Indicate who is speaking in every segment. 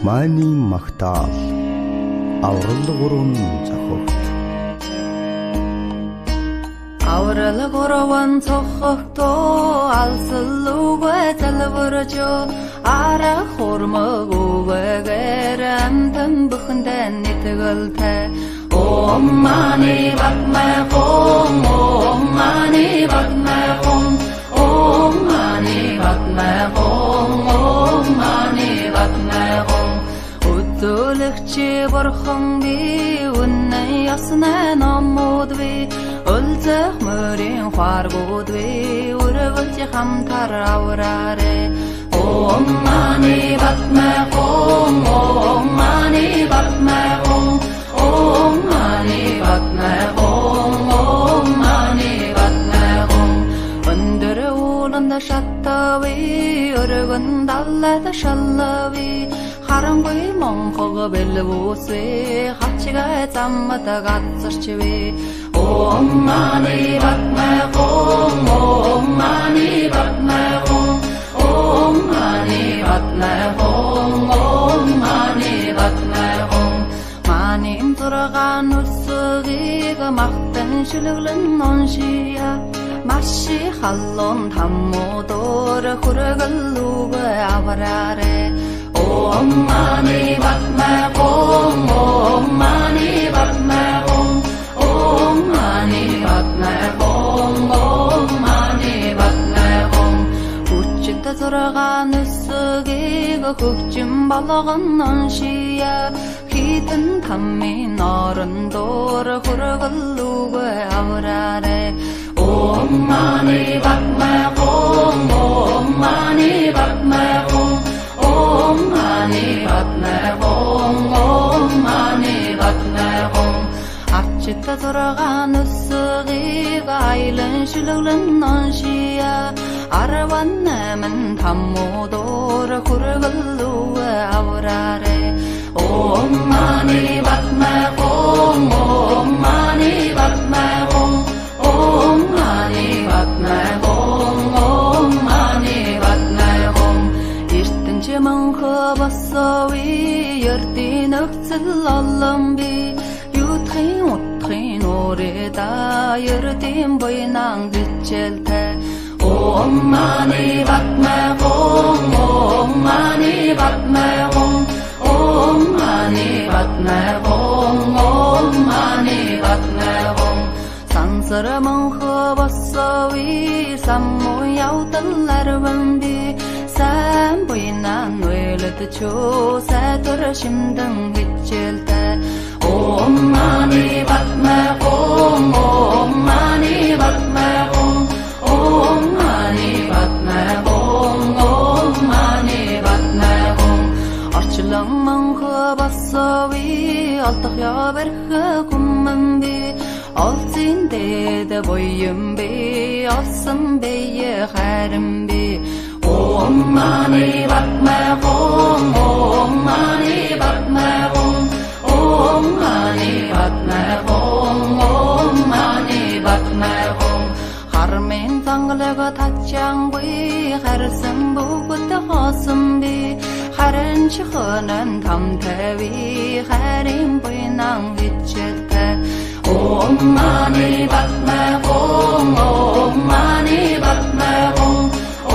Speaker 1: Маний магтаал аврал гурван зохиогт.
Speaker 2: Аврал гурван зохиогтоо алсалуугүй залбирч арга хурмагүйгээр амтан бүхэндээ нийтгэлтэй. Om mani padme hum, Om mani padme hum, Om mani padme hum, Om mani padme hum. Өдөөлөгчи бурхан би үнэн ясна номууд би өлзөх мөрийн хааргууд би өргөлж хамтар авраарэ. Om mani padme hum, Om mani padme hum, Om mani padme hum, Om mani padme hum. Өндөр ууланда шаттави өргөн даллада шаллави харангүй монхог бэлвүүсэ хачгаа заммата гацэрчвэ. Om mani padme hum, Om mani padme hum, Om mani padme hum, Om mani padme hum. Маним зургаан үлсгийг махтан шүлэглэн оншия марши халлон таммуудор хүргэлүүгээ авраарэ. Om mani padme hum, Om mani padme hum, Om mani padme hum, Om mani padme hum. Хүчит зургаан үлсгийг хөгжим болгон оншия хитэн таммын орондоор хүргэлүүгээ авраарэ. Om mani padme hum, Om mani padme hum, Om mani padme hum, Om mani padme hum. Арчит зургаан өсгийг айлан шүлэглэн оншия арван намын таммуудоор хүргэлүүгээ авраарэ. Om mani padme hum, Om mani padme hum, Om mani padme hum, Om mani padme hum. Эртэнч мөнхө басови ердийн өгцөл олон би юутхын утхын урэда ердийн буйнан гिचэлтэй. Om mani padme hum, Om mani padme hum, Om mani padme hum, Om mani padme hum. Сансар мөнхө басови саммуу явдал арван би сайн буйнан нүэлэд чөө сайтар шимдэн гिचэлтэй. Om mani padme hum, Om mani padme hum, Om mani padme hum, Om mani padme hum. Орчлон мөнхө басови олдох яварх хүмэн би олзин дэд буйм би олсон бие харин би. Om mani padme hum, Om mani padme hum, Om mani padme hum, Om mani padme hum. Хармын зангалаг татчангүй харсан бүгд хоосон би харин чихэнэн тамтэви харин буйнан гिचэлтэй. Om mani padme hum, Om mani padme hum,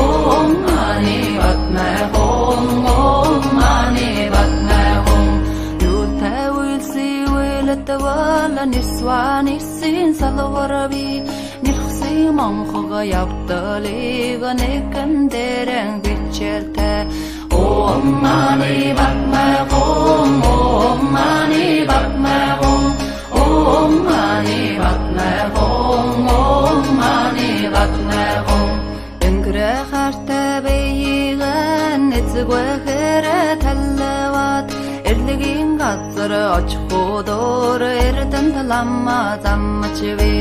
Speaker 2: Om mani padme hum, Om mani padme hum. Юутай үйлси үйлэтвала нисван исэн салварви нэрхсэн монхог явдалыг нэгэн дээрэн гिचэлтэй. Om mani padme hum, Om mani padme hum, Om mani padme hum, Om mani padme hum. Энгэрэ хартай бэйгэн эцэгвэхэр таллават эрлэгийн газар очихудор эрдэн таламма замчвэ.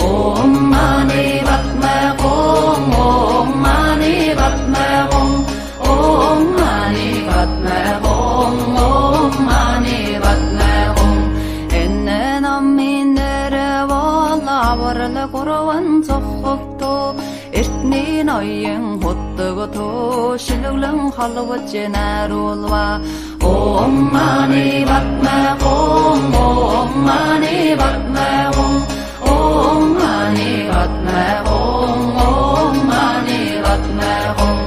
Speaker 2: Om mani padme hum, Om mani padme hum, Om mani padme hum, Om mani padme hum. Энэ намын нэрвал аврал гурван зохогтоо эртний ноён хутгото шилглэн холвож наруулва. Om Mani Padme Hum, Om Mani Padme Hum, Om Mani Padme Hum, Om Mani Padme Hum.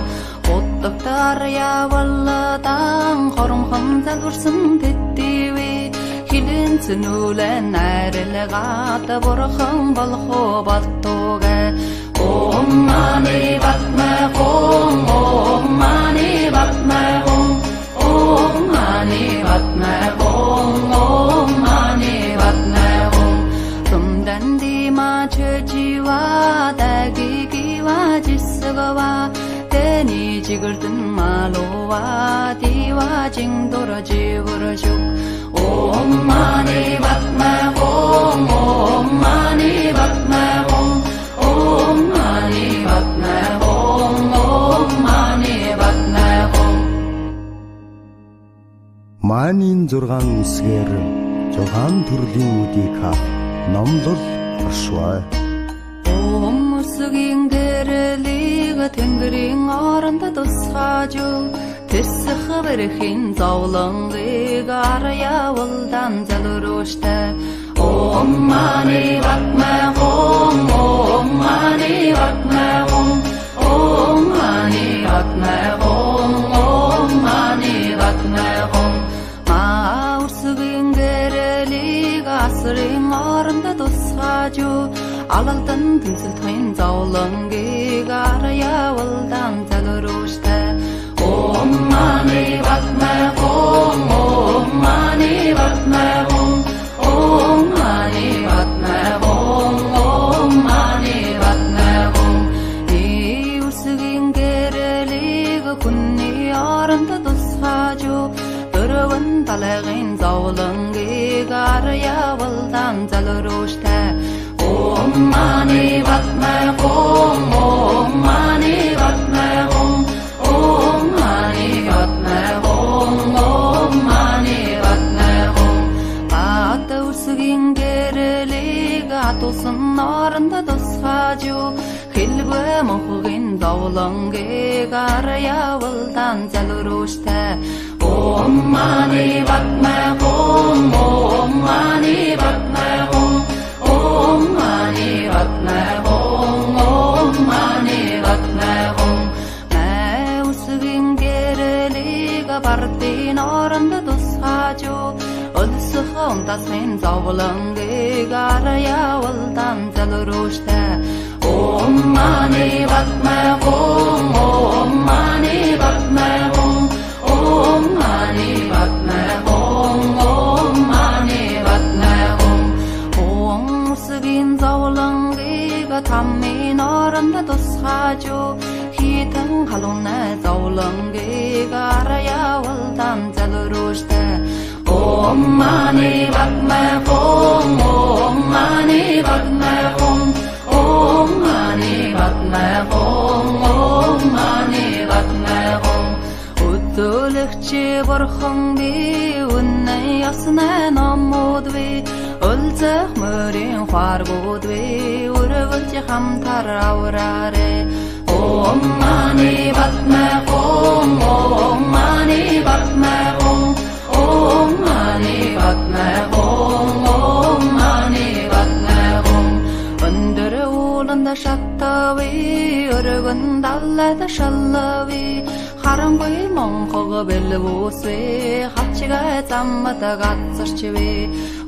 Speaker 2: Уттагтар явалдан хоромхон залгурсан тэтгэвэ хилэн цэнүүлэн найрлагаад бурхан болох болтугэ Om Mani Padme Hum, Om Mani Padme Hum, Om Mani Padme Hum, Om Mani Padme Hum. tumdandi ma chöjiwa dagigiwa jisgawa teni jigurdan malowa diwa jingdora jigurjuk Om Mani Padme Hum, Om Mani Padme Hum, Om Mani Padme Hum, Om Mani Padme Hum.
Speaker 1: Маанийн 6 үсгээр 6 төрлийн үдийг номлол оршваа.
Speaker 2: Өмсгийн гэрлийг тэнгэрийн оронд тусгаж тэсэх бэрхийн зовлонгийг арьявалдан залруштай Om Mani Padme Hum, Om Mani Padme Hum, Om Mani Padme Hum, Om Mani Padme Hum. Маурсгийн гэрлийг асрын оронд тусгаж алалдан тэнцэлтийн зовлонгийг арьявалдан залруштай Om Mani Padme Hum, Om Mani Padme Hum, Om Mani Padme Hum, Om Mani Padme Hum. Иусгийн гэрлийг күнний оронд тусгаж дөрвөн талын зовлонгийг арьявалдан залруштай Om Mani Padme Hum, Om Mani Padme Hum, Om Mani Padme Hum, Om Mani Padme Hum. Атусгийн гэрлийг атусан оронд тусгаж хэлбэ мохгийн зовлонгийг арьявалдан залруштай Om Mani Padme Hum, Om Mani Padme Hum, Om Mani Padme Hum, Om Mani Padme Hum. Маусгийн гэрлийг бардын оронд тусгаж өлсөх унтасын зовлонгийг арьявалдан залруштай Om Mani Padme Hum, Om Mani Padme Hum, Om Mani Padme Hum, Om Mani Padme Hum. Өмсгийн зовлонгийг таммын оронд тусгаж хитэн халуунай зовлонгийг арьявалдан залруштай Om Mani Padme Hum, Om Mani Padme Hum, Om Mani Padme Hum, Om Mani Padme Hum. Өдөлөгчи бурхан би үнэн яснаа номууд би өлзөх мөрийн хааргууд би өрөвөлж хамтар авраарэ Om Mani Padme Hum, Om Mani Padme Hum, Om Mani Padme Hum, Om Mani Padme Hum. Өндөр ууланд шаттави өргөн даллад шаллави харангүй монхог бэлвүсвэ хачгаа заммад гацарчвэ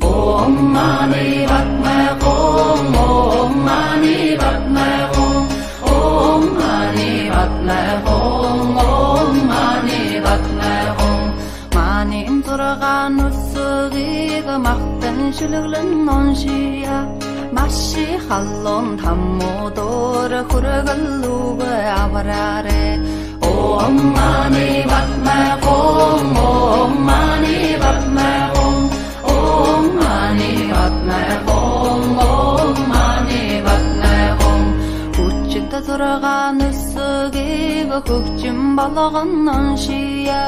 Speaker 2: Om Mani Padme Hum, Om Mani Padme Hum, Om Mani Padme Hum, Om Mani Padme Hum. Манин зургаан үсгийг махтан шүлэглэн оншия маши халлон таммуудор хүргэлүүг авраарэ Om Mani Padme Hum, Om Mani Padme Hum, Om Mani Padme Hum, Om Mani Padme Hum. Хүчит зургаан үсгийг хөгжим болгон оншия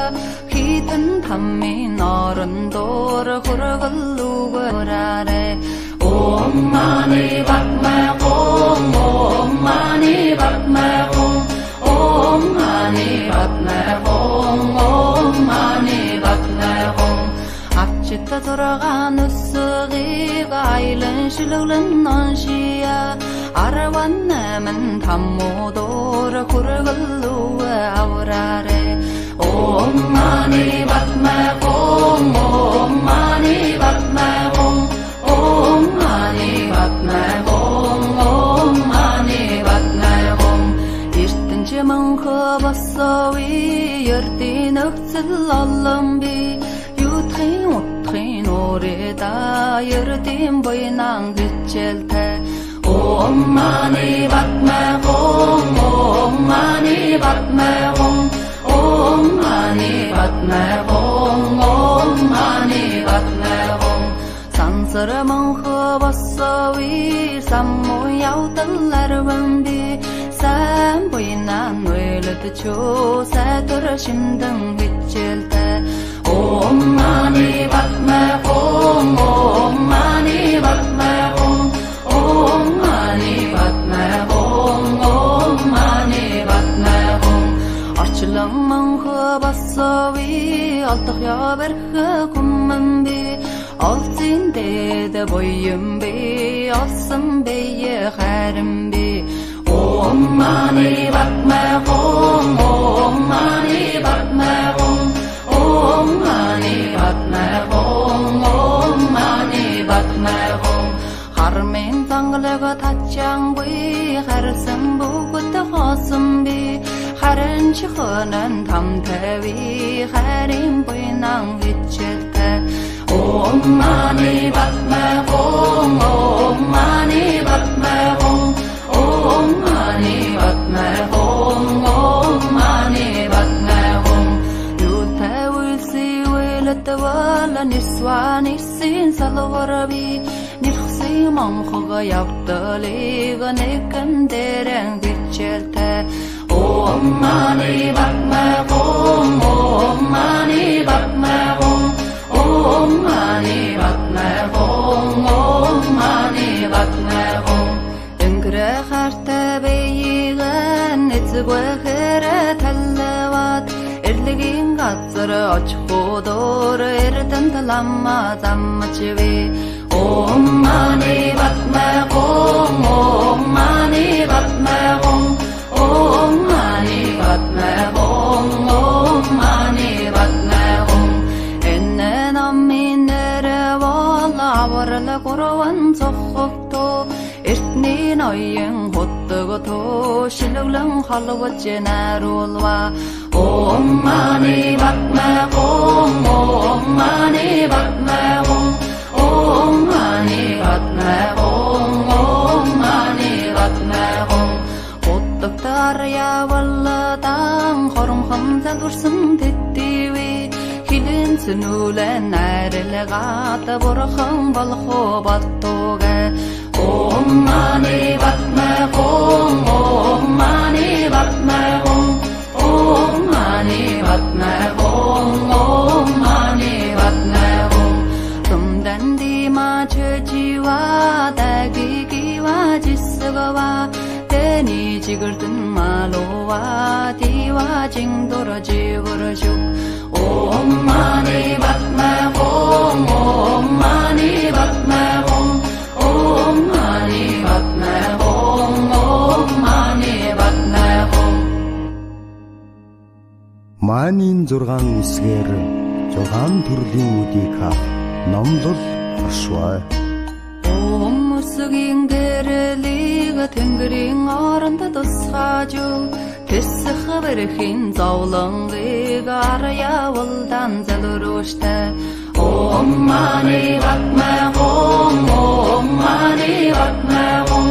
Speaker 2: хитэн таммын орондор хүргэлүүг авраарэ Om Mani Padme Hum, Om Mani Padme Hum, Om Mani Padme Hum, Om Mani Padme Ичитэ зургаан өссөгийг айлан шилүүлэн ноншия Араван наман таммуудор хүргэлүү аврааре Om mani padme hum Om mani padme hum Om mani padme hum Om mani padme hum Эртэнче мөнхө босови ердийн өгцөл олон би Ютхин утхин уреда ердийн буйнан хичээлтэй Om mani padme hum Om mani padme hum Om mani padme hum Om mani padme hum Сансар мөнхө босови самму явдаларван би Сайн буйнан уйлдчөө сайдвар шимдэн хичээлтэй Om mani padme hum Om mani padme hum Om mani padme hum Om mani padme hum Орчлон мөнхө босови олдох яварх хүмэн би Олзын дэд буйм би олсон бие харин би Om mani padme hum Om mani padme hum Om mani padme hum Om mani padme hum Хармын зангалаг татчангүй харсан бүгд хоосон би Харин чихөнэн тамтэви харин буйнан хичээлтэй Om mani padme hum Om mani padme hum Om mani padme hum Om mani padme hum Юутай үйлси үйлдвала нисван ирсэн салварби Нэрхсэн монхога явдалыг нэгэн дээрэн хичээлтэй Om mani padme hum Om mani padme hum Om mani padme hum Om mani padme hum Өнгөрө хартай бэйгэн эцгвэхэрэ таллават Эрлэгийн газар очихудор эрдэнт ламма заммачви Om mani padme hum Om mani padme hum Om mani padme hum Om mani padme hum Энэ наминэрэ вала аварла гурван цохогто Эртний ноён хөттөгтө шилүүлэн халваж наруулва Om mani padme hum Om mani padme hum Om mani padme hum Om mani padme hum Хөттөгтөр явалдан хоромхон залурсан тэтtivi Хилэн цэнүүлэн найрлагат бурхан болохоо баттугэ Om mani padme hum Om mani padme hum Om mani padme hum Om mani padme hum Тумдан дима чөжива дагигива жисгава Тэни жигэрдэн малува дива жингдор жигэржүг Om mani padme hum Om mani padme hum Om mani padme hum Om mani padme hum
Speaker 1: Маанийн 6 үсгээр 6 төрлийн үдийг хав номлол оршваа
Speaker 2: Өмсгийн гэрэлийг тэнгэрийн оронд тусгаж тэсэх бэрхийн зовлонгыг арьявалдан залрууштай Om mani padme hum Om mani padme hum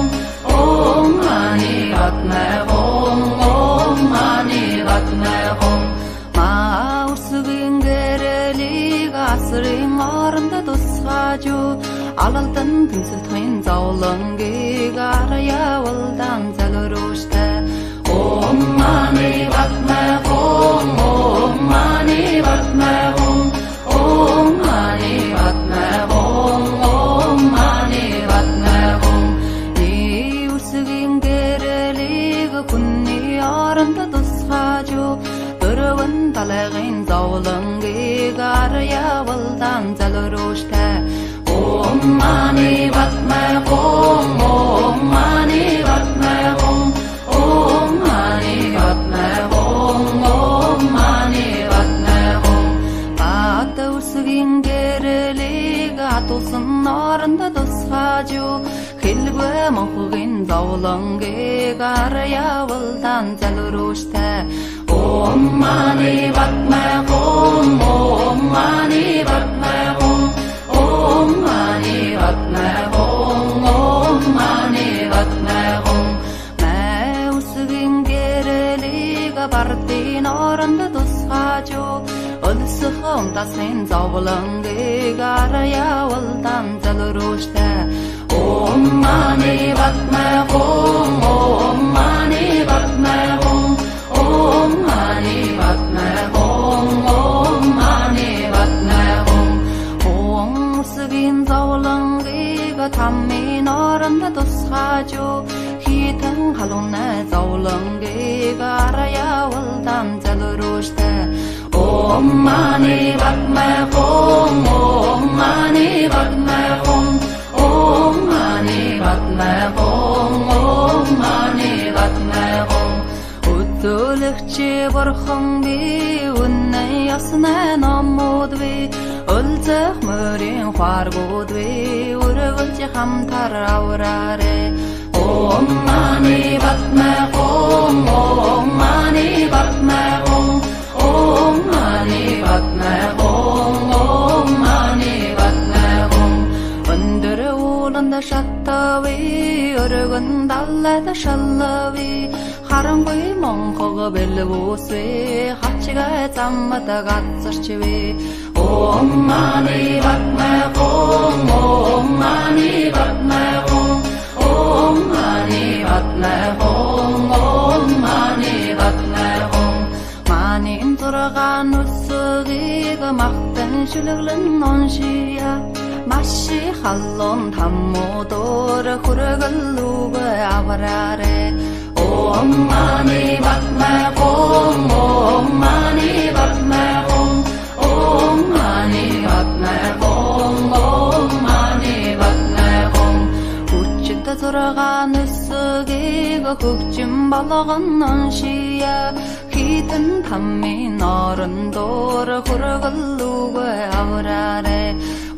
Speaker 2: Om mani padme hum Om mani padme hum Маусгийн гэрэлийг асрын оронд тусгаж алалдан тэнцэлтхэн зовлонгийг арьявалдан залрууштай Om mani padme hum Om mani padme hum Om mani padme hum Om mani padme hum Усгийн гэрэлийг хүнний оронд тусгаж дөрөв өргөн талайгын зовлонгийг арьявалдан залруштай Om mani padme hum Om mani padme hum Om mani padme hum Om mani padme hum Атусгийн гэрэлийг атусан оронд тусгaju хэлбэ мохгийн зовлонгийг арьявалдан залруштай Om mani padme hum Om mani padme hum Om mani padme hum Om mani padme hum Mäusгийн гэрэлийг бардын оронд тусгaju Өлсөхон тасын зовлонгийг арьявалдан залруштай Om mani padme hum Om mani padme hum Om mani padme hum Om mani padme hum 옹스긴 зовлонгийг таммын оронд тусгaju хитэн халуун зовлонгийг арьявалдан залруштай Om mani padme hum Om mani padme hum Om mani padme hum Om mani padme hum Өтөлөгчи бурхан би үнэн яснаа номууд би өлзөх мөрийн хваргууд би өргөлж хамтар авраарэ Om mani padme hum Om mani padme hum Om mani padme hum Om mani padme hum Өндөр ууланд шаттави өргөн даллад шаллави харангүй монхог бэлвүсвэ хачгаа заммад гацарчвэ Om mani padme hum Om mani padme hum Om mani padme hum Om mani padme hum Манин турган үсгийг махтан шүлэглэн оншия Маши халлон таммуудор хүргэлүүг авраарэ Om mani padme hum Om mani padme hum Om mani padme hum Om mani padme hum Хүчтэй зургаан өсөгийг хөгжим болгон оншия хитэн таммын орондор хүргэлүүг авраарэ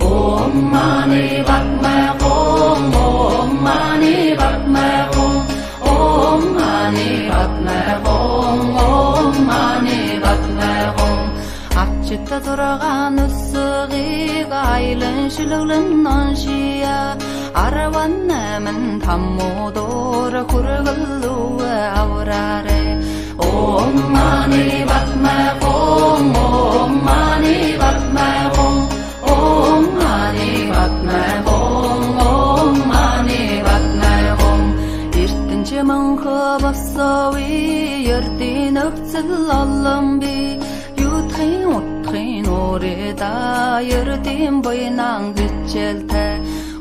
Speaker 2: Om mani padme hum Om mani padme hum Om mani padme hum Om mani padme hum Ачта зургаан өсөгийг айлан шүлэглэн оншия арван намын таммуудор хүргэлүүг авраарэ Om mani padme hum Om mani padme hum Om mani padme hum Om mani padme hum эртэнчи мөнхө босови ердийн өгцөл олон би юутхын утхын уреда ердийн буйнан гिचэлтэй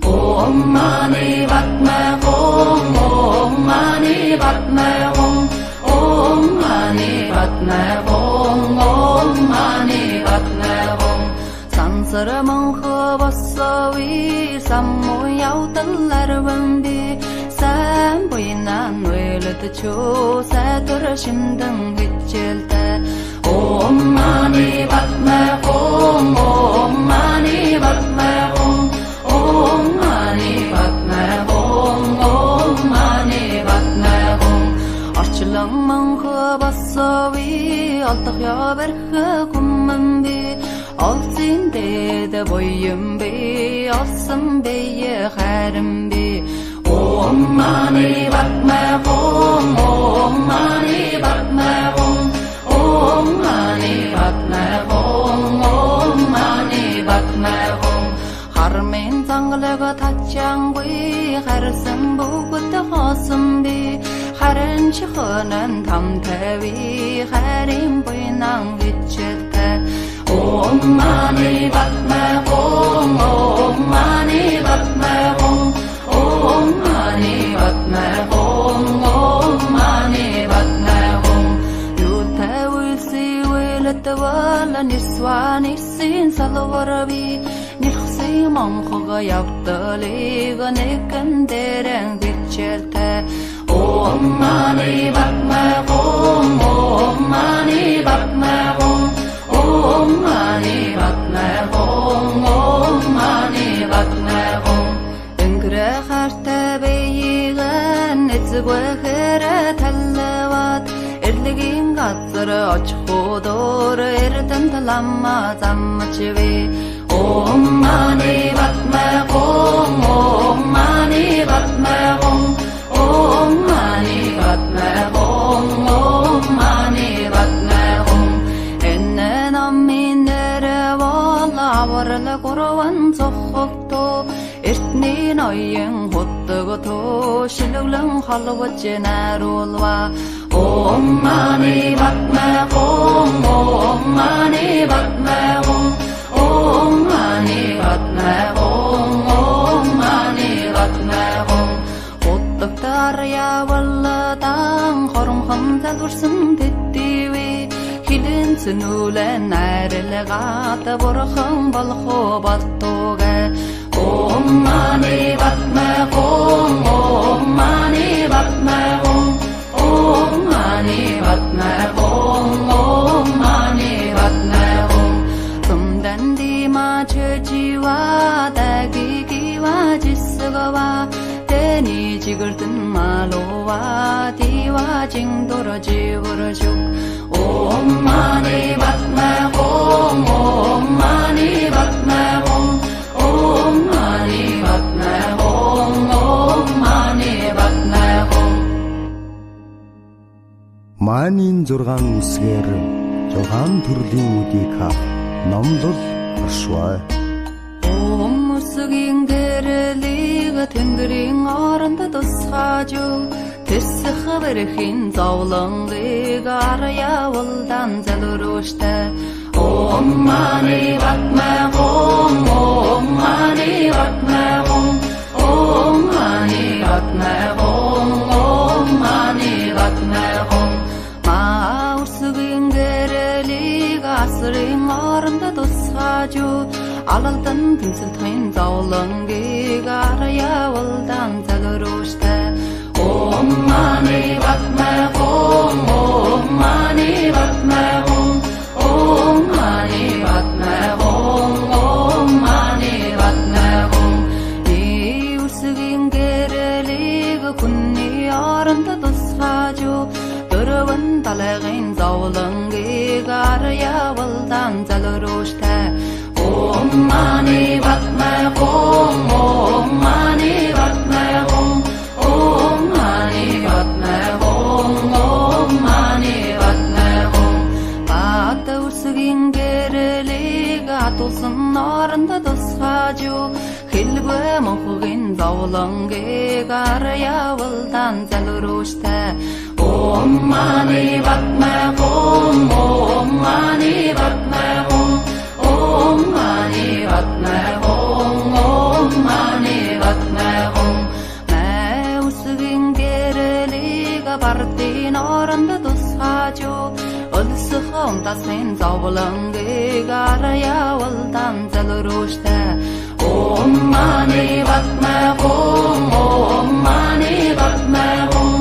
Speaker 2: Om mani padme hum Om mani padme hum Om mani padme hum Om mani padme hum сансар мөнхө босови саммуу явдаларван би сайн буйнан нөлөдчөө сайтар шимдэн гिचэлтэй Om mani padme hum Om mani padme hum Om mani padme hum Om mani padme hum орчлон мөнхө босови олдох яварх гүмэн би олзин дэд буйм би олсон бие харин би Om mani padme hum Om mani padme hum Om mani padme hum Om mani padme hum хармын зангалаг татчангүй харсан бүгд хоосон би харин чихөнэн тамтави харин буйнан гिचэлтэй Om mani padme hum Om mani padme hum Om mani padme hum Om mani padme hum юутай үлси Өлөтөвөл нисван исэн салварви нэрхсэй монхога явдалыг нэгэн дэрэн бичэлтэй Om Mani Padme Hum Om Mani Padme Hum Om Mani Padme Hum Om Mani Padme Hum Энгэрэ хартай бэйгэн эцгвэхэрэ таллават Эрлэгийн газар очихудор эрдэн таламма замчвэ Om Mani Padme Hum Om Mani Padme Hum Om Mani Padme Hum Om Mani Padme Hum Enne namminere valla varla korvan sohokto Ertni noyen hottogoto shiluglan halwajnarulwa Om Mani Padme Hum Om Mani Padme Hum Om Mani Padme Hum Om Mani Padme Hum Doktarya valladang хоромхон залурсан тэтгэвэ хилэн цэнүүлэн найрлагаад бурхан болохоо балтуугэ Om Mani Padme Hum Om Mani Padme Hum Om Mani Padme Hum Om Mani Padme Hum Tumdan dima chöjiwa dagigiwa jisgawa Teni jigurtun malowa diwa jingdora jigurjuk Om Mani Padme Hum Om Mani Padme Hum Om Mani Padme Hum Om Mani Padme Hum
Speaker 1: Манийн 6 үсгээр 6 төрлийн үдийг хав номлол оршваа
Speaker 2: Өмсгийн гэрэлийг тэнгэрийн оронд тусгаажу Тэсэх бэрхийн зовлонгийг арьявалдан залрууштай Om Mani Padme Hum Om Mani Padme Hum Om Mani Padme Hum Om Mani Padme Hum Маусгийн гэрэлийг асрын оронд тусгаажу Алалдан тэнцэлтхэн зовлонгийг арьявалдан залрууштай Om Mani Padme Hum Om Mani Padme Hum Om Mani Padme Hum Om Mani Padme Hum Иусгийн гэрэлийг күнний оронд тусгаажу Дөрвөн талагын зовлонгийг арьявалдан залрууштай Om Mani Padme Hum Om Mani Padme Hum Om Mani Padme Hum Om Mani Padme Hum Батусгийн гэрэлийг атулсан оронд тусгаажу Хэлбэ мохгийн зовлонгийг арьявалдан залрууштай Om Mani Padme Hum Om Mani Padme Hum Om Mani Padme Hum Om Mani Padme Hum Маусгийн гэрэлийг бардын оронд тусгаажу Өлсөх унтасын зовлонгийг арьявалдан залрууштай Om Mani Padme Hum Om Mani Padme Hum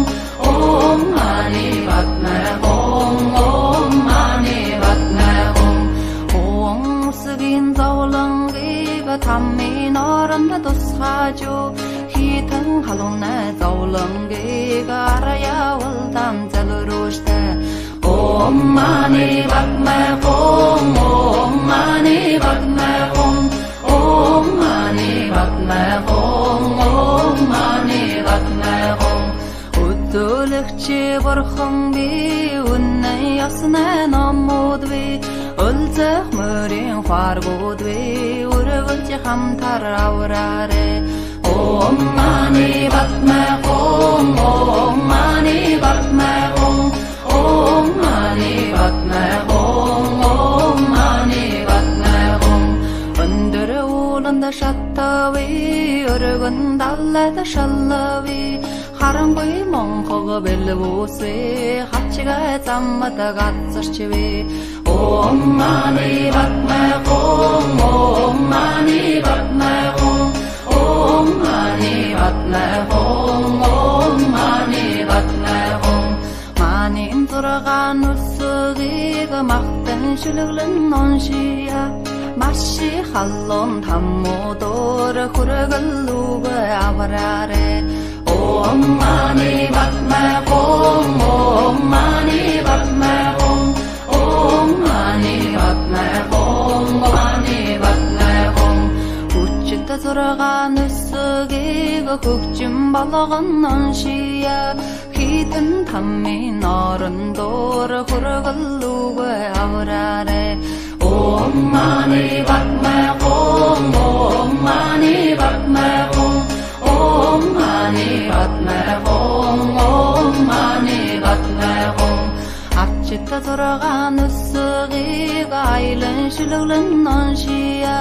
Speaker 2: Om Mani Padme Hum Om Mani Padme Hum Өмсгийн зовлонгийг таммын оронд тусгаажу Хитэн халуунай зовлонгийг арьявалдан залрууштай Om Mani Padme Hum Om Mani Padme Hum Om Mani Padme Hum Om Mani Padme Hum Өдөлөгчи бурхан би үнэн яснаа номууд би Өлзөх мөрийн хваргууд би өрөвөлж хамтар авраарэ Om Mani Padme Hum Om Mani Padme Hum Om Mani Padme Hum Om Mani Padme Hum Өндөр ууланд шаттави өргөн даллад шаллави Харангүй монхог бэлвүүсвэ хачгаа заммад газарчвэ Om Mani Padme Hum, Om Mani Padme Hum, Om Mani Padme Hum, Om Mani Padme Hum. Манин зургаан үсгийг махтан шүлэглэн оншия маши халлон таммодор хүргэлүүг авраарэ Om Mani Padme Hum, Om Mani Padme Hum, Om Mani Padme Hum, Om Mani Padme Hum. Хүчит зургаан үсгийг хөгжим болгон оншия хитэн таммин орондор хүргэлүүг авраарэ Om Mani Padme Hum, Om Mani Padme Hum, Om Mani Padme Hum, Om Mani Padme Hum. Ачта зургаан үсгийг айлан шүлэглэн оншия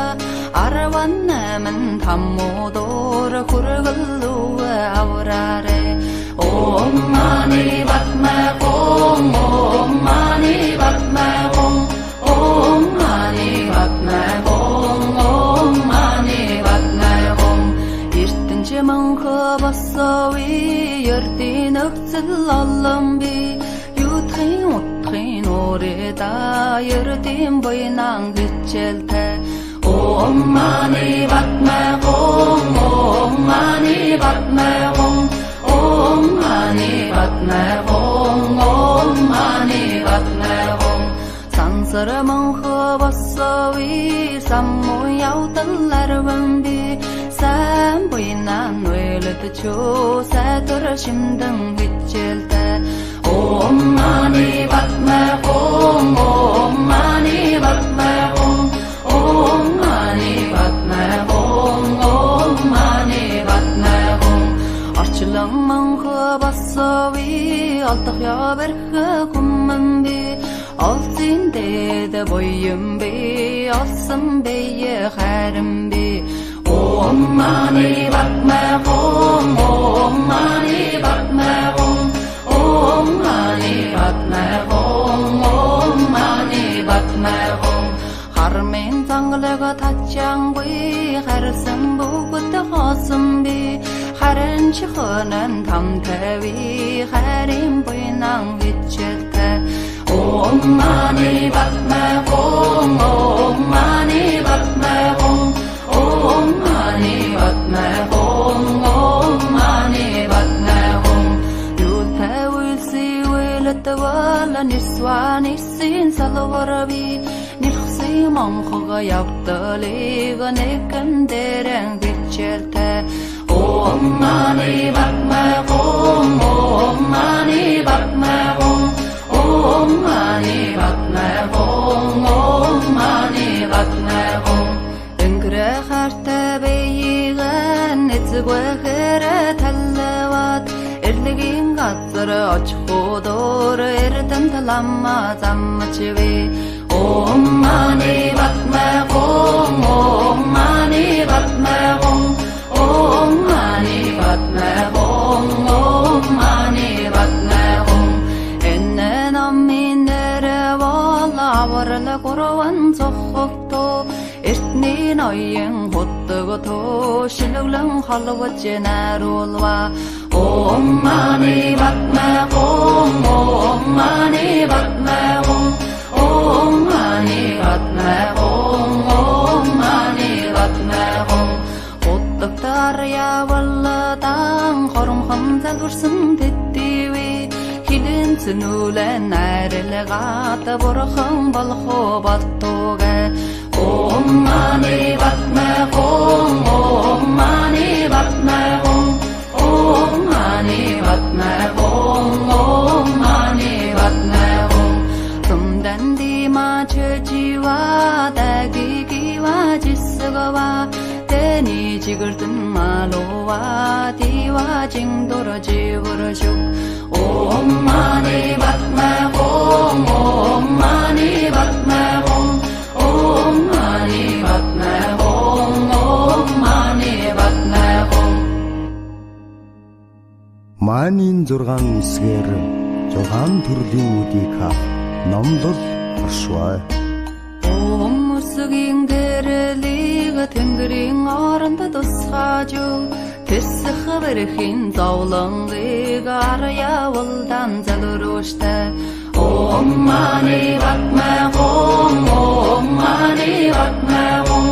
Speaker 2: арван намын таммодор хүргэлүүг авраарэ Om Mani Padme Hum, Om Mani Padme Hum, Om Mani Padme Hum, Om Mani Padme Hum. Эртэнче мөнхө босоои ердийн өгцөл олон би юутхын утхын урэда ердийн буйнан гिचэлтэй Om Mani Padme Hum, Om Mani Padme Hum, Om Mani Padme Hum, Om Mani Padme Hum. Сансар мөнхө босоои самму явдаларван би сайн буйнан уйлдчөө сайтар шимдэн гिचэлтэй Om Mani Padme Hum, Om Mani Padme Hum, Om Mani Padme Hum, Om Mani Padme Hum. Орчлон мөнхө босоои олдох яварх хүмэн би олзин дэд буйм би олсон бие харин би Om Mani Padme Hum, Om Mani Padme Hum, Om Mani Padme Hum, Om Mani Padme Hum. Хармын занглаг татчангүй харсан бүгд хоосон би харин чихнэн тамтави харин буйнан гिचэлтэй Om Mani Padme Hum, Om Mani Padme Hum, Om Mani Padme Hum, Om Mani Padme Hum. Юутэвэлси уйлэтвала нисванисин салварби нэрхси монхога явдалыг нэгэн дэрэн гिचэлтэй Om Mani Padme Hum, Om Mani Padme Hum, Om Mani Padme Hum, Om Mani Padme Hum. Энгэрэ хартай бэйгэн эцэгвэхэрэ таллават эрлэгийн газар очихудор эрдэн таламма заммачви Om Mani Padme Hum, Om Mani Padme Hum, Om Mani Padme Hum, Om Mani Padme Hum. Энэ наминэрэ валаварла гурван цохогто эртний ноён хөттөгто шилэглэн халваж наруулва Om Mani Padme Hum, Om Mani Padme Hum, Om Mani Padme Hum, Om Mani Padme Hum. Хөттөгтөр явалдан хоромхон залгурсан тэтгэвэ хилэн цэнүүлэн найрлагат бурхан болох болтугэ Om Mani Padme Hum, Om Mani Padme Hum, Om Mani Padme Hum, Om Mani Padme Hum. Tumdan dima chöjiwa dagigiwa jisgawa teni jigurtun malowa diwa jingdoro jiburshuk Om Mani Padme Hum, Om Mani Padme Hum, Om Mani Padme Hum, Om Mani Padme Hum.
Speaker 1: Манийн 6 үсгээр 6 төрлийн үдийг номлол оршвай.
Speaker 2: Өмсгийн гэрэлийг тэнгэрийн оронд тусгаж тэсэх бэрхийн зовлонгыг арьявалдан залруштай. Om Mani Padme Hum, Om Mani Padme Hum,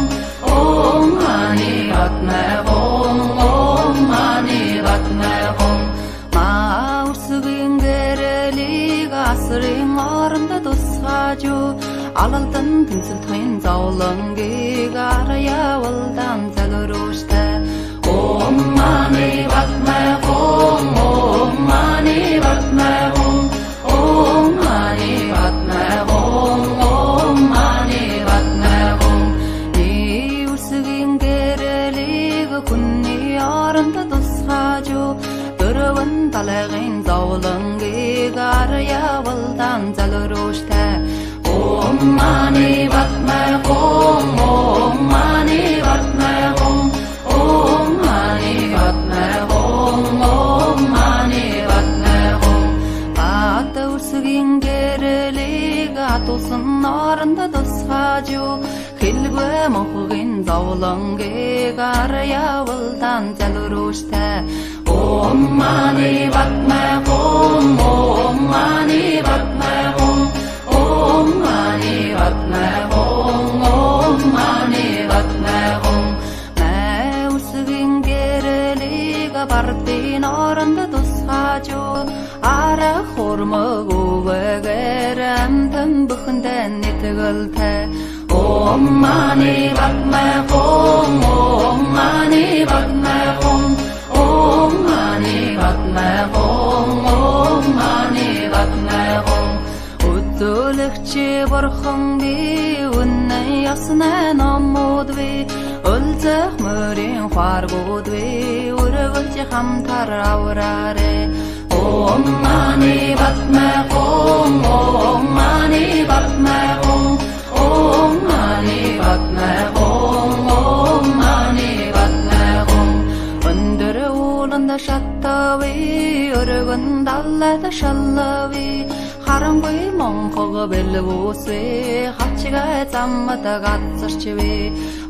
Speaker 2: Om Mani Padme Hum, Om Mani Padme Hum. Маусгийн гэрэлийг асрын оронд тусгаж алалдан тэнцэлтхэн зовлонгийг арьявалдан залруштай. Om Mani Padme Hum, Om Mani Padme Hum, Om Mani Padme Hum, Om Mani Padme Hum. Иусгийн гэрэлийг күнний оронд тусгаж дөрвөн талын зовлонгийг арьявалдан залруштай. Om Mani Padme Hum, Om Mani Padme Hum, Om Mani Padme Hum, Om Mani Padme Hum. Баатусгийн гэрэлийг атусан оронд тусгаж хэлгүй мохгийн зовлонгийг арьявалдан залруштай. Om Mani Padme Hum, Om Mani Padme Hum, Om Mani Padme Hum, Om Mani Padme Hum. Маусгийн гэрэлийг бардын оронд тусгаж арах хурмаг үгээр амтан бүхэндээ нэтгэлтэй. Om Mani Padme Hum, Om Mani Padme Hum, Om Mani Padme Hum, Om Mani Padme Hum. Өдөлөгчи бурхан би үнэн яснаа номууд би өлзөх мөрийн хааргууд би өргөлж хамтар авраарэ. Om Mani Padme Hum, Om Mani Padme Hum, Om Mani Padme Hum, Om Mani Padme Hum. Өндөр ууланд шаттави өргөн даллад шаллави харангүй монхог бэлвүсвэ хачгаа заммад гацарчвэ.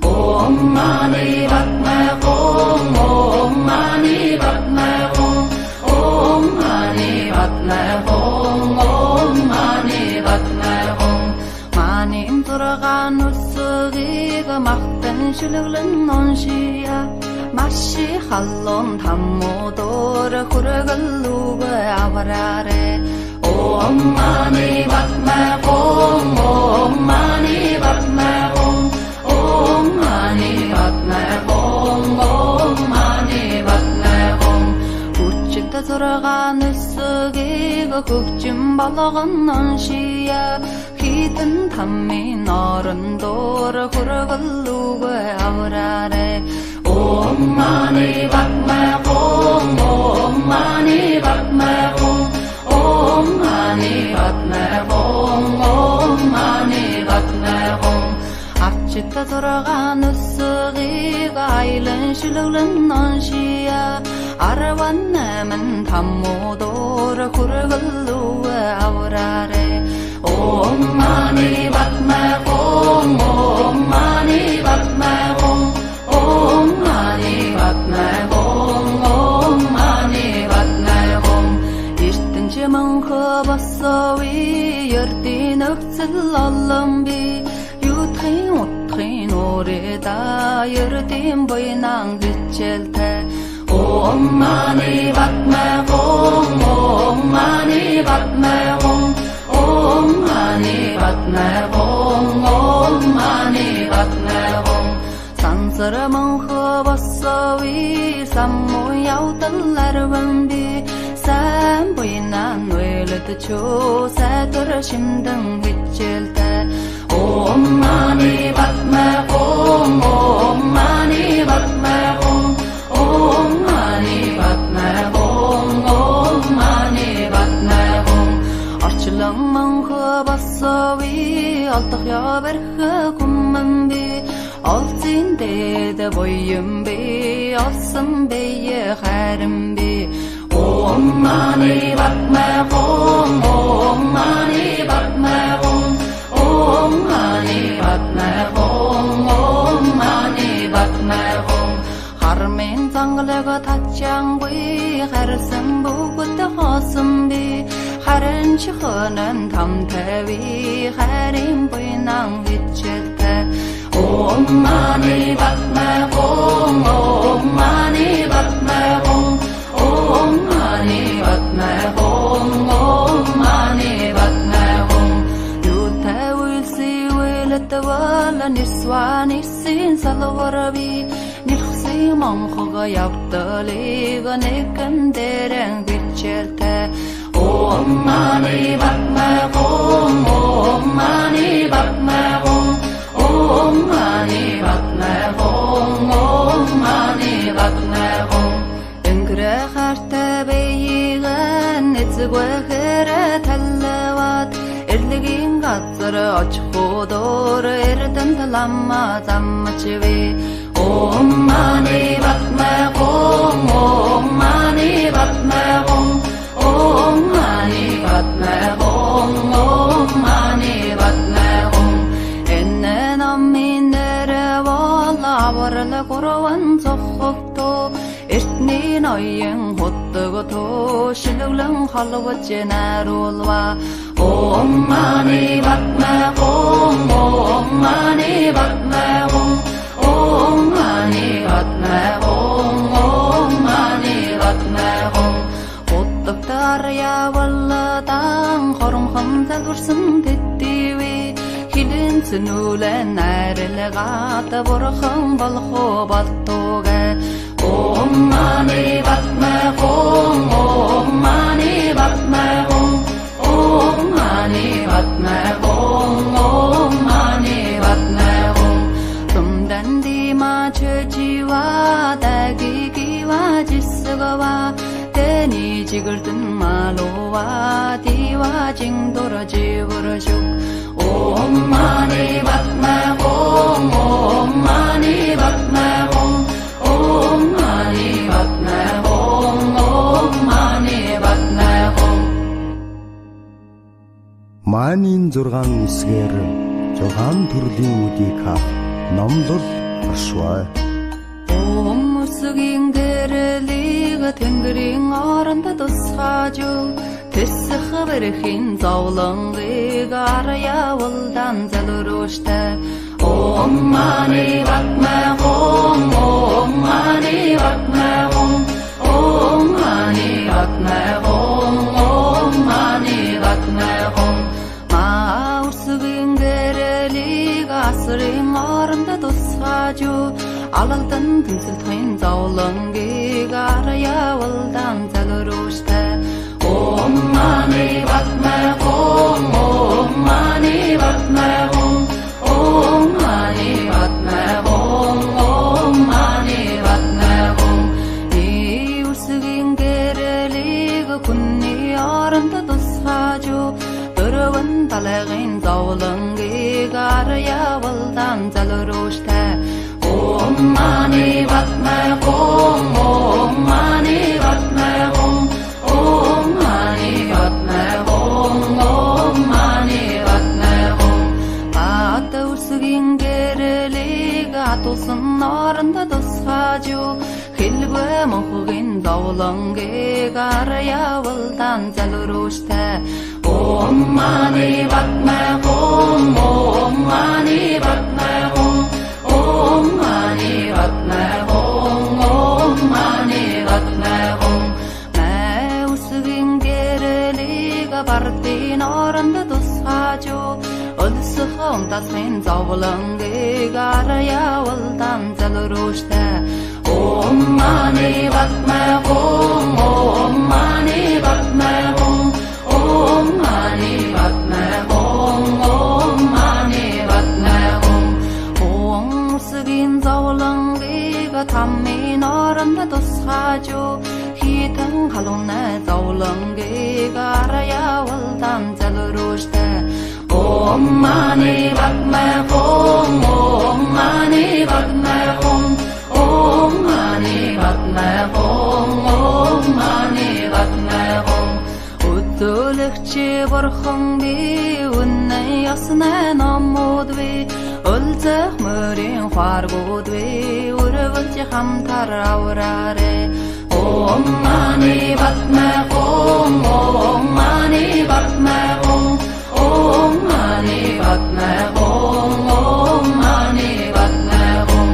Speaker 2: Om Mani Padme Hum, Om Mani Padme Hum, Om Mani Padme Hum, Om Mani Padme Hum. Манин турган үсгийг махтан шүлглэн оншия маши халлон таммодор хүргэлүүг авраарэ. Om Mani Padme Hum, Om Mani Padme Hum, Om Mani Padme Hum, Om Mani Padme Hum. Хүчтэй зургаан өсөгийг хөгжим болгон оншия хитэн таммын орондор хүргэлүүг авраарэ. Om Mani Padme Hum, Om Mani Padme Hum, Om Mani Padme Hum, Om Mani Padme Hum. Арчта зургаан өсөгийг айлан шүлглэн оншия арван намын таммодор хүргэлүүг авраарэ. Om Mani Padme Hum, Om Mani Padme Hum, Om Mani Padme Hum, Om Mani Padme Hum. Эртэнчи мөнхө басови ердийн өгцөл олон би юутхын утхын уреда ердийн буйнан гिचэлтэй. Om Mani Padme Hum, Om Mani Padme Hum, Om Mani Padme Hum, Om Mani Padme Hum. Сансар мөнхө басови самму явдаларван би сайн буйнан нүэлэд чөө сайтар шимдэн гिचэлтэй. Om Mani Padme Hum, Om Mani Padme Hum, Om Mani Padme Hum, Om Mani Padme Hum. Орчлон мөнхө басови олдох яварх хүмэн би олзин дэд буйм би олсон бие харин би. Om Mani Padme Hum, Om Mani Padme Hum, монголэго татчангуй харсан бүгд хоосон би харин чихонэн тамтэви харин буйнан вичэлтэй ом мани батмагом ом мани батмагом ом мани батмагом ом мани батмагом ютэвэлси вэлэтвала нисвани син салварби нилхси монхога явталига некэн дэрэн вичэлтэй ом мани батмагом ом мани батмагом ом мани батмагом ом мани батмагом энгрэ харта бэйгэн эцгвэхэрэ таллават эрлэгин газар очходор эрдэн таламма заммачвэ ом мани батмагом ом мани батмагом ом мани батмагом ом мани батмагом эннэ намминэрэ валаварла корван зоххогто эртний ноён хуттгото шилглэн халваж наруулва ом мани батмагом ом мани батмагом ом мани батмагом ом мани батмагом хуттгтаря валладан хоромхон залгурсан тэттиви хилэн цэнүүлэн найрлагаата бурхан болохоо балтуугэ ом мани батмагом ом мани батмагом ом мани батмагом ом мани батмагом тумданди мачжива дагигива жисгава тэни жигэрдэн малува дива жингдора живэршүк ом мани батмагом ом мани батмагом ом мани батмагом ом мани батмагом
Speaker 1: Маанийн 6 үсгээр 6 төрлийн үдийг хав номлол оршваа
Speaker 2: ом үсгийн гэрэлийг тэнгэрийн оронд тусгаажу тэсэх бэрхийн зовлонгийг арьявалдан залрууштай ом мани батмагом ом мани батмагом ом мани батмагом ом мани батмагом маусгийн гэрэлийг асрын оронд тусгаажу алалдан тэнцэлтхэн зовлонгийг арьявалдан залрууштай ом мани батмагом ом мани батмагом ом мани батмагом ом мани батмагом иусгийн гэрэлийг күнний оронд тусгаажу дөрвөн талагын зовлонгийг арьявалдан залрууштай ом мани батмагом ом мани батмагом ом мани батмагом ом мани батмагом бат үсгийн гэрэлийг атусан оронд тусгаажу хэлбэ мохгийн зовлонгийг арьявалдан залрууштай ом мани батмагом ом мани батмагом ом мани батмагом ом мани батмагом мэусгийн гэрэлийг бардын оронд тусгаажу өлсөх онтасын зовлонгийг арьявалдан залрууштай ом мани батмагом ом мани батмагом ом мани батмагом ом мани батмагом ом үсгийн зовлонгийг таммын оронд тусгаажу хитэн халуунай зовлонгийг арьявалдан залрууштай ом мани батмагом ом мани батмагом ом мани батмагом ом мани батмагом өдөлөгчи бурхан би үнэн яснаа номууд би өлзөх мөрийн хааргууд би өрөвөлж хамтар авраарэ Om Mani Padme Hum, Om Mani Padme Hum, Om Mani Padme Hum, Om Mani Padme Hum.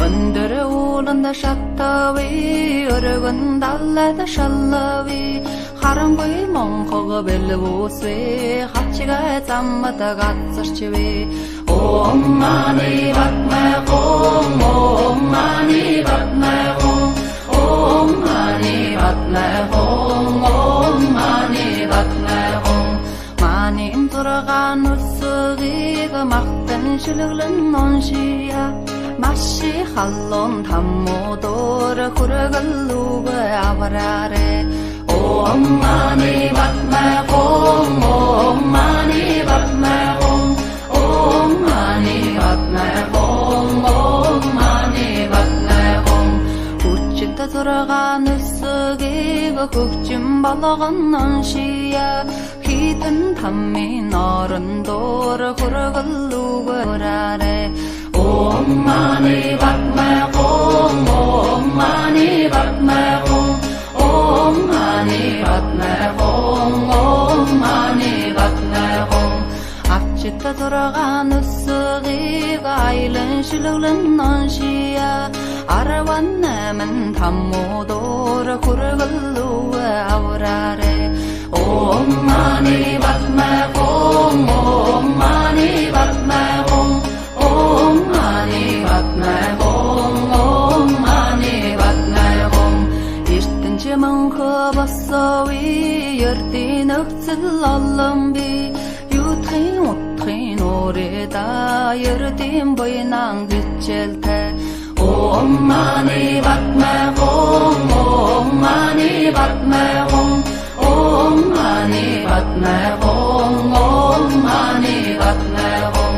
Speaker 2: Öndürü uğrunda şattavi, örgün dallada şallavi. Харангүй монхого бэлвүсвэ хачига заммата гацэрчвэ Om Mani Padme Hum, Om Mani Padme Hum, Om Mani Padme Hum, Om Mani Padme Hum. Манин турган үсгийг махтан шүлглэн оншия маши халлон таммодор хүргэлүүг авраарэ Om Mani Padme Hum, Om Mani Padme Hum, Om Mani Padme Hum, Om Mani Padme Hum. Хүчтэй зургаан өсөгийг хөгжим болгон оншия хитэн таммын орондоор хүргэлүүг авраарэ Om Mani Padme Hum, Om Mani Padme Hum, Om Mani Padme Hum, Om Mani Padme Hum. Ачта дургаан өсөгийг айлан шүлглэн оншия арван намын таммодор хүргэлүүг авраарэ Om Mani Padme Hum, Om Mani Padme Hum, Om Mani Padme Hum, Om Mani Padme Hum. Мөнхө бассави ердийн өгцөл олон би юутхын утхын урэда ердийн буйнан гिचэлтэй Om Mani Padme Hum, Om Mani Padme Hum, Om Mani Padme Hum, Om Mani Padme Hum.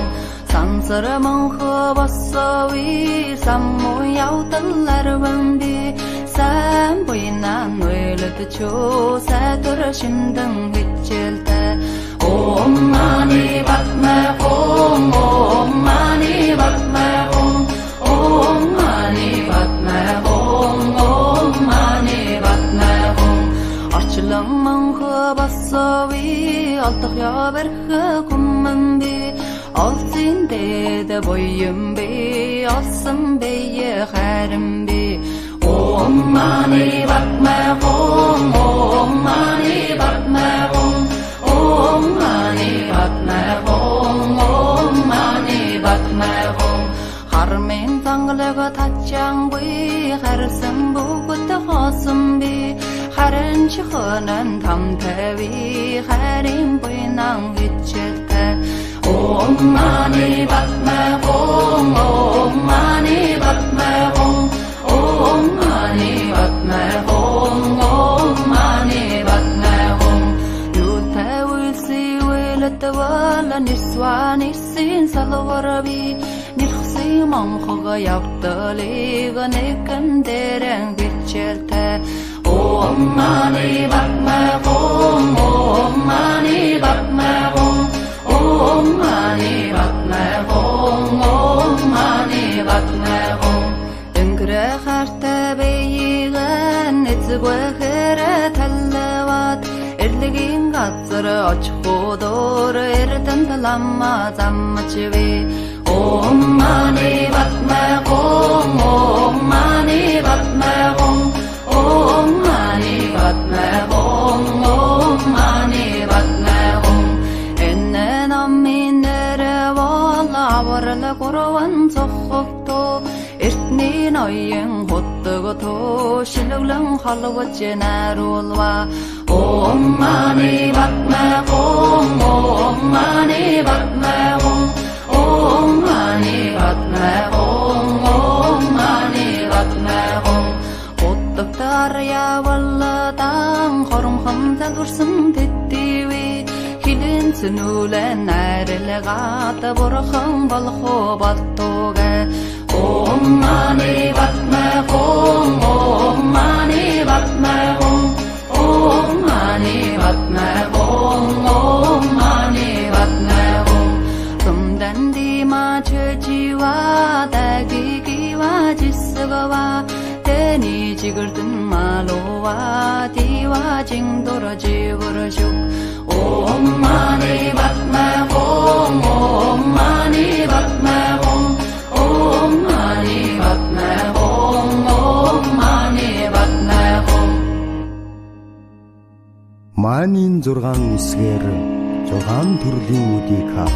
Speaker 2: Сансар мөнхө бассави самму явдаларван би Сайн буйнан уйлдчөө сайтур шимдэн гिचэлтэй Om Mani Padme Hum, Om Mani Padme Hum, Om Mani Padme Hum, Om Mani Padme Hum. Арчлан мөнхө бассави алдах яварх хүмэн би Олзин дэд буйм би олсон бие харин би Om Mani Padme Hum, Om Mani Padme Hum, Om Mani Padme Hum, Om Mani Padme Hum. Хармын зангалага тачангуй харсан бүгд хосон би харин чихонан тамтави харин буйнан гिचэлтэй Om Mani Padme Hum, Om Mani Padme Hum, Om Mani Padme Hum, Om Mani Padme Hum. Юутэвэлси вэлэтэвэла нисвани син салвараби нэрхси монхого явдалыг нэгэн дээрэн гिचэлтэй Om Mani Padme Hum, Om Mani Padme Hum, Om Mani Padme Hum, Om Mani Padme Hum. Энгэрэ хартай бэйгэн эцгвэхэр таллават эрлэгийн газар очихудор эрдэн таламма заммачви Om Mani Padme Hum, Om Mani Padme Hum, Om Mani Padme Hum, Om Mani Padme Hum. Энэ намын нэрвала аврала гурван цохогто эртний ноён хөттөгто шилглэн халваж наруулва Om Mani Padme Hum, Om Mani Padme Hum, Om Mani Padme Hum, Om Mani Padme Hum. Хөттөгтөр явалдан хоромхон залгурсан тэтгэвэ хилэн цэнүүлэн найрлагаад бурхан болох болтугэ Om Mani Padme Hum, Om Mani Padme Hum, Om Mani Padme Hum, Om Mani Padme Hum. Сумдан дима чөжива дагигива жисгава 히테니 지글든 말로와 디와 징도로 지그러죽 옴 마니 바트마 옴 옴 마니 바트마 옴 마니 바트마 옴 마니 바트마
Speaker 1: Маанийн 6 үсгээр 6 төрлийн үдийг хаа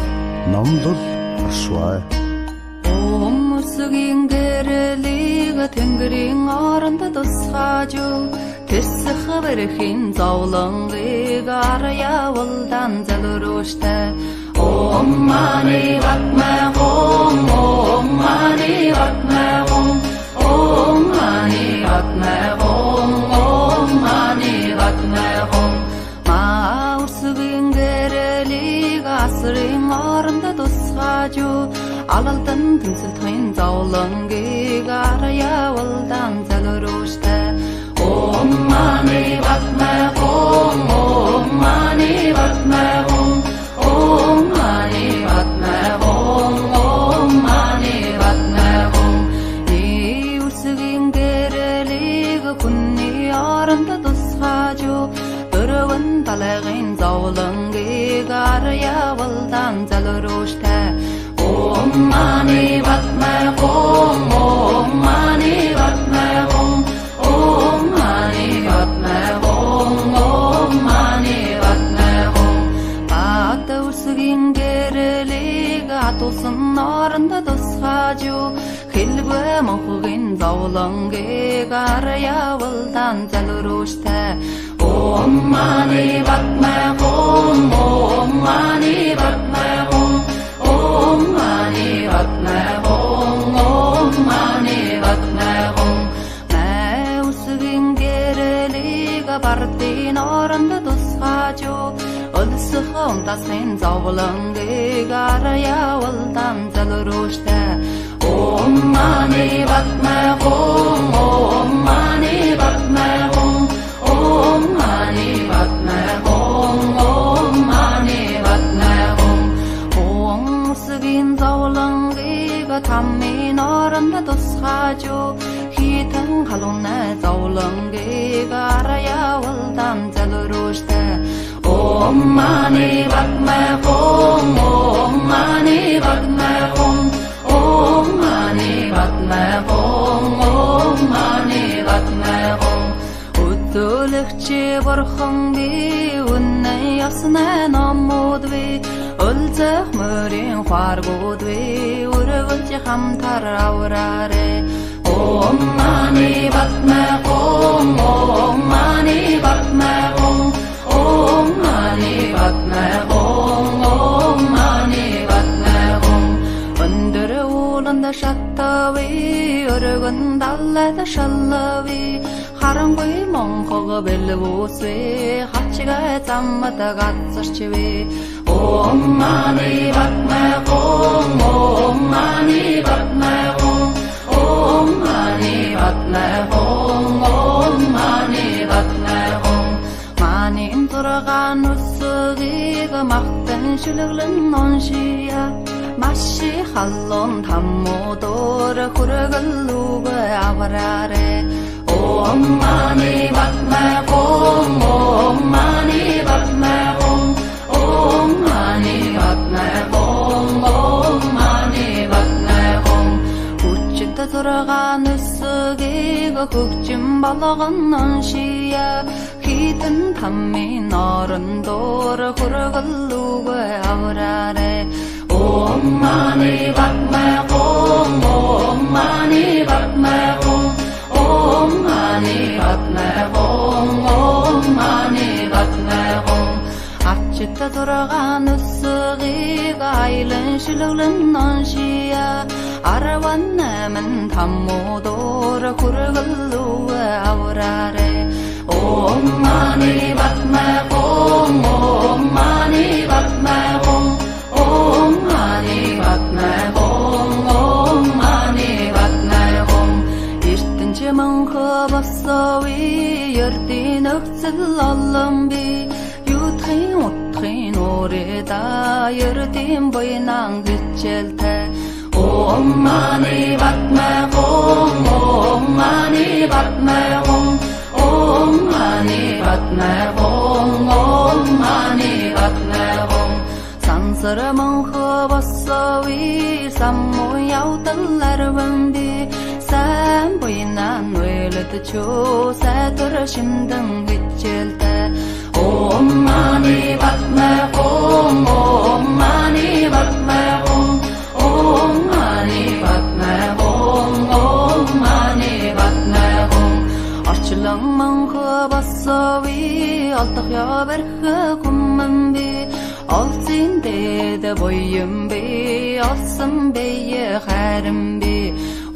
Speaker 1: номлол оршваа.
Speaker 2: Өмсгийн гэрэлийг тэнгэрийн оронд тусгаж тэсэх бэрхийн зовлонгийг арьяавалдан залрууштай. Ом мани батма ом мани батма ом мани батма ом мани батма 마우스긴 게레리가 스링 어른다 도사주 알알단 등슬 터인 자올랑기가 알아야 월단 잘로시대 옴마니 바트마 옴마니 바트마 옴마니 바트마 옴마니 바트마 이 우스긴 게레리가 군니 어른다 도사주 Өрөвөн талайгын зовлонгийг арьяавалдан залрууштай. Ом мани батма ом мани батма ом мани батма ом мани батма бат үрсгийн гэрэлийг атусан оронд тусгаж хэлбэ мохгийн зовлонгийг арьяавалдан залрууштай. Om mani batma om mani batma om mani batma om mani batma Mausgin gereliga bardin oranda dusgaju Ölsükhon tasin zavlangiga arayavuldan zalrushta Om mani batma om mani batma Om mani batma om mani batma om sugin zawlangiga tammin oranda dusgaju hitэн halunna zawlangiga arayavuldan zalrushta Om mani batma om mani batma om mani batma om mani batma Төлөгчи бурхан би үнэн ясна номууд би өлзөх мөрийн хааргууд би өрөвж хамтар авраарэ Om mani batma om mani batma om mani batma om mani batma өндөр ууланда шаттави өргөн даллада шаллави харангүй монхого бэлвүсвэ хачга заммата гацарчвэ Om mani batma om mani batma om mani batma om mani batma mani 인도라간 우스기가 막던 실력은 논시야 마시 할론 담모도르 구르글 누가 아바라레 Om mani batma om mani batma om mani batma om mani batma 우측다 돌아간 으스기가 국진 발라간 논시야 히든 담민 어른도르 구르글 누가 아바라레 Om mani batma om mani batma om mani batma om mani batma 앞집다 돌아간 으스기가 아일은 실룩은 논시야 알아왔나면 담모도라 구르글루에 아우라레 Om mani batma om mani batma om mani batma om mani batma эртэнче манхо бассави ярдин өгцөл олон би юутхын утхын урэда ярдин бойнан гिचэлтэй Om Mani Padme Hum, Om Mani Padme Hum, Om Mani Padme Hum, Om Mani Padme Hum. Sansar Mongho Bossowi, Sammo Yaudal Arvambi, Sam Buinan Willet Cho, Satur Shindam Vichelte. Om Mani Padme Hum, Om Mani Padme Hum, Om Mani Padme Hum, Om Mani Padme Hum. Archlang Mongho Bossowi, Altahya Berkha Kumambi, Altin Dede Boyumbi, Alsam Beye Harimbi.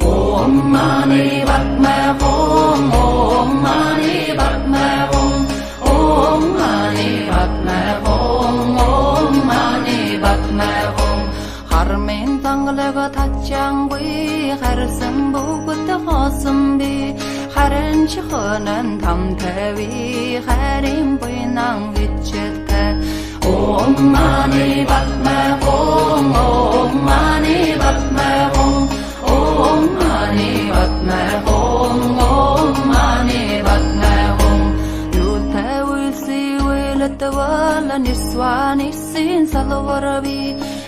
Speaker 2: Om Mani Padme Hum, Om Mani Padme Hum, Om Mani Padme Hum, Om Mani Padme Hum. Harmen Tanglaga Tachangwi, Harsan Bogut Hosambi, Haran Chihonan Tamtavi, Harim Buinang Vichete. Om Mani Padme Hum, Om Mani Padme Hum, Om Mani Padme Hum, Om Mani Padme Hum. Yulta Wilsi Wilatawala Niswani Sin Salawarabi,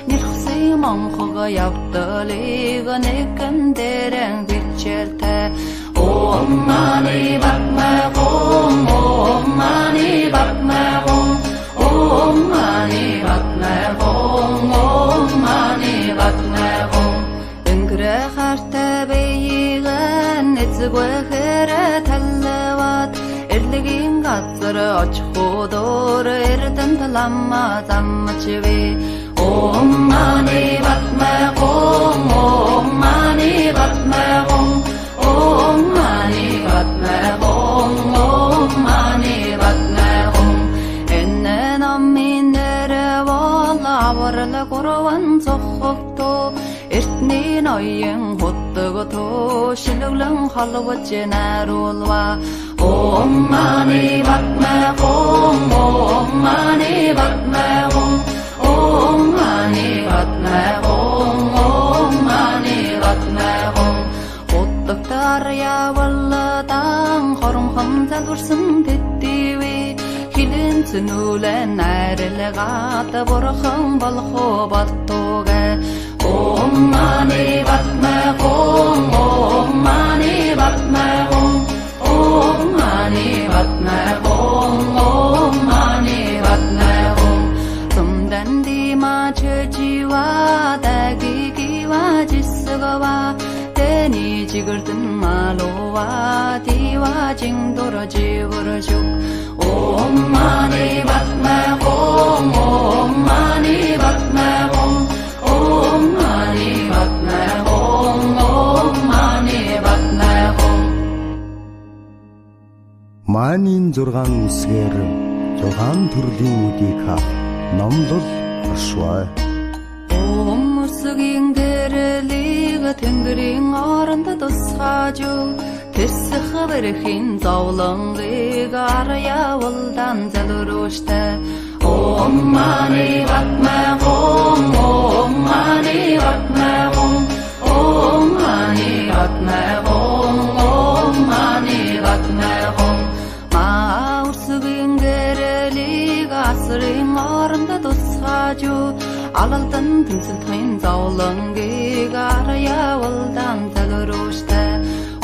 Speaker 2: Nirsi Monghoga Yabdaliga Nekanderen Vichelte. Om Mani Padme Hum, Om Mani Padme Hum, Om Mani Padme Hum, Om Mani Padme Hum. Engre Kharte Beyigan Etzgwekhere Tallawat, Erligin Gatsar Ochhodor Erdan Talama Zammachvi. Om Mani Padme Hum, Om Mani Padme Hum, Om Mani Padme Hum, Om Mani Padme Hum. Ennen Aminere Walla Varla Korwan Sokhokto, Ertni Noyen Hottogoto, Shiluglang Halwachenarulwa. Om Mani Padme Hum, Om Mani Padme Hum, Om Mani Padme Hum, Om Mani Padme Hum. Hottoqtarya Walla Tang Horum Hamzal Ursun Tittiwi, Hilin Sunulen Arelgata Borkham Balkho Battoga. Om Mani Padme Hum, Om Mani Padme Hum, Om Mani Padme Hum, Om Mani Padme Hum. Sumdandi Ma Chejiwa Dagigiwa Jisgawa, Teni Jigurdan Malowa, Diwa Jingdora Jivarjuk. Om Mani Padme Hum, Om Mani Padme Hum, Om Mani Padme Hum, Om Mani Padme Hum.
Speaker 1: Манийн 6 үсгээр 6 төрлийн үдийг хав номлол оршвай.
Speaker 2: Om Musugin Gerelig Tengring Oranda Dosхaju, Тэсх Berhin Zawlangi Garya Waldan Zalurushte. Om Mani Padme Hum, Om Mani Padme Hum, Om Mani Padme Hum, Om Mani Padme Hum. Ma Ursugin Gerelig Asring Oranda Dosхaju, Alaldan Tinsilthain Zawlangi Garya Waldan Zalurushte.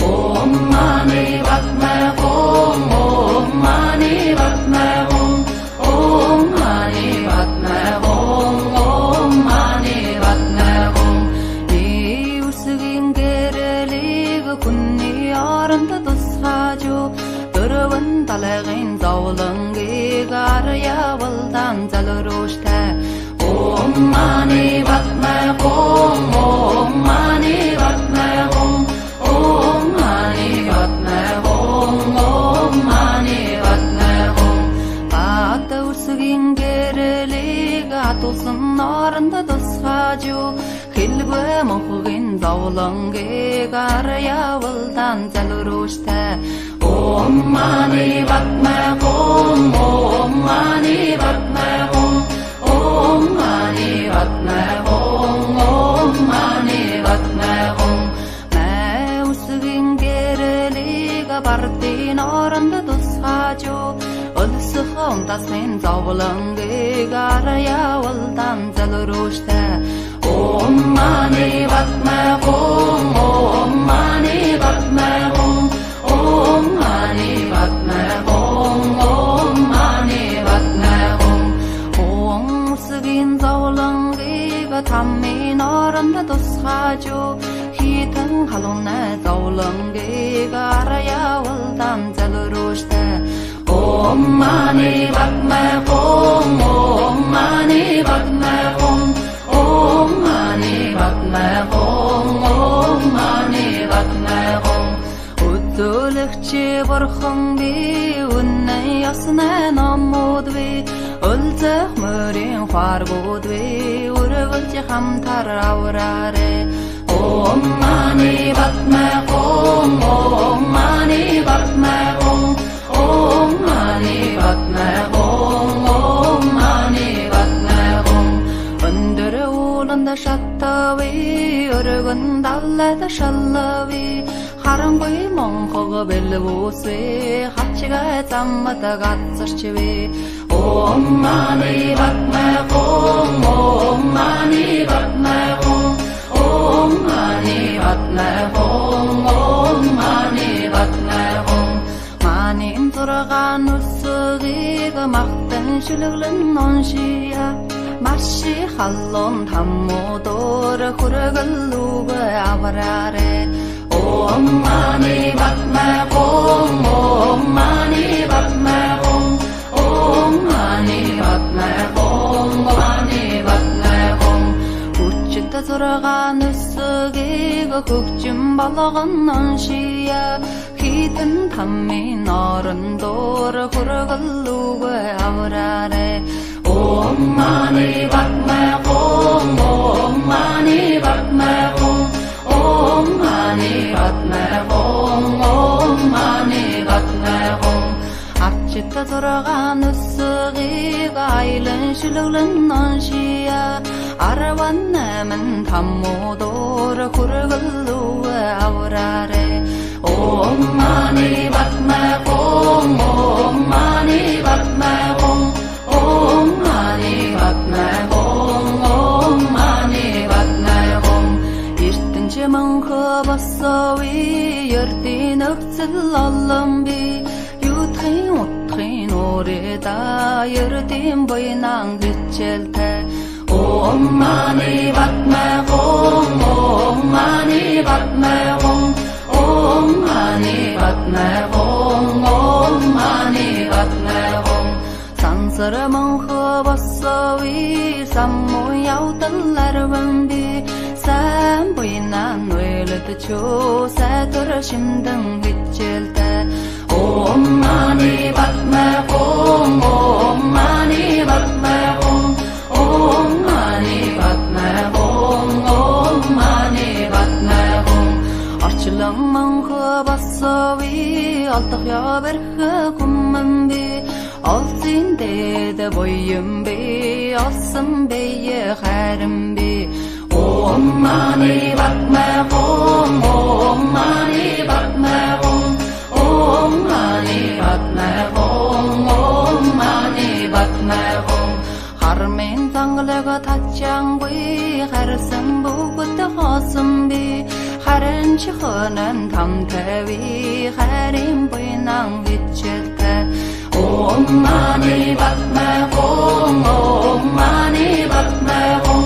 Speaker 2: Om Mani Padme Hum, Om Mani Padme Hum, Om Mani Padme Hum, Om Mani Padme Hum. Ni Ursugin Gerelig Kunni Oranda Dosхaju, Durvan Talagin Zawlangi Garya Waldan Zalurushte. Om Mani Padme Hum, Om Mani Padme Hum, Om Mani Padme Hum, Om Mani Padme Hum. Bata Ursugin Gerelig Atulsun Oranda Dosxaju, Khilgwe Mokhugin Zawlangi Garya Waldan Zalurushte. Om Mani Padme Hum, Om Mani Padme Hum, Om Mani Padme Hum, Om Mani Padme тасмен зовлонгийг араяулдан залууруштай Оммани батмагон Оммани батмагон Оммани батмагон Оммани батмагон Омсгийн зовлонгийг таммин оронд тусгажу хитэн халуунай зовлонгийг араяулдан залууруштай Оммани батмагон Оммани батмагон Оммани батмагон Оммани батмагон Өдөлөгчи бурхан би үнэн яснаа номууд би өлзөх мөрийн хааргууд би өргөлж хамтар авраарэ Оммани батмагон Оммани батмагон Оммани батмагон Оммани батмагон өндөр ууланда шаттави өргөн даллада шаллави харангүй монхог бэлвүсвэ хачгаа заммата гацарчвэ Оммани батмагон Оммани батмагон Оммани батмагон Оммани батмагон Манин зургаан үсгийг махтан шүлэглэн ноншия Маши халлон таммуудор хүргэлүүг авраарэ Оммани батмагон Оммани батмагон Оммани батмагон Оммани батмагон Хүчит зургаан үсгийг хөгжим болгон ноншия хитэн таммин орондор хүргэлүүг авраарэ Оммани батмагон Оммани батмагон Оммани батмагон Оммани батмагон арчит зургаан үсгийг айлан шүлэглэн ноншия арван намын таммуудор хүргэлүүг авраарэ Оммани батмагон Оммани батмагон Оммани батмагон Оммани батмагон эртэнч мөнхө босови ердийн өвцөл олон би юутхын утхын урэда ердийн буйнан гिचэлтэй Оммани батмагон Оммани батмагон Оммани батмагон Оммани батмагон сансар мөнхө босови самму явдаларван би сайн буйнан нүэлэдчөө сайтар шимдэн гिचэлтэй Оммани батмагон Оммани батмагон Оммани батмагон Оммани батмагон орчлон мөнхө босови олдох явэрх гүмэн би олзин дэд буйм би олсон бие харин би Оммани батмагон Оммани батмагон Оммани батмагон Оммани батмагон хармен зангалага тачанггүй харсан бүгд хоосон би харин чихонан тамтави харин буйнан гिचэлтэй Оммани батмагон Оммани батмагон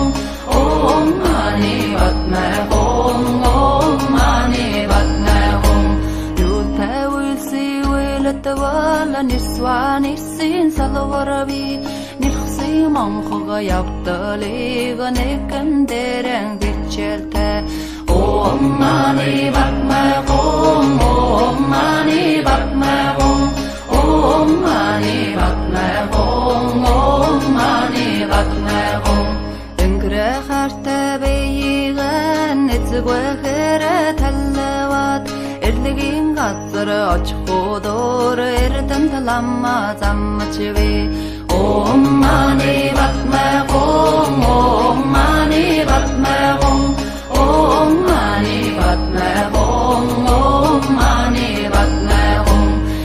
Speaker 2: Оммани батмагон Оммани батмагон юутай үлси үлэтвала нисвани син салварави нилхси монхога явдалыг нэгэн дээрэн гिचэлтэй Оммани батмагон Оммани батмагон Оммани батмагон Оммани батмагон өнгөрө хартай бэйгэн эцэгвэхэр таллават эрлэгийн газар очихудор эрдэн таламма замчви Оммани батмагон Оммани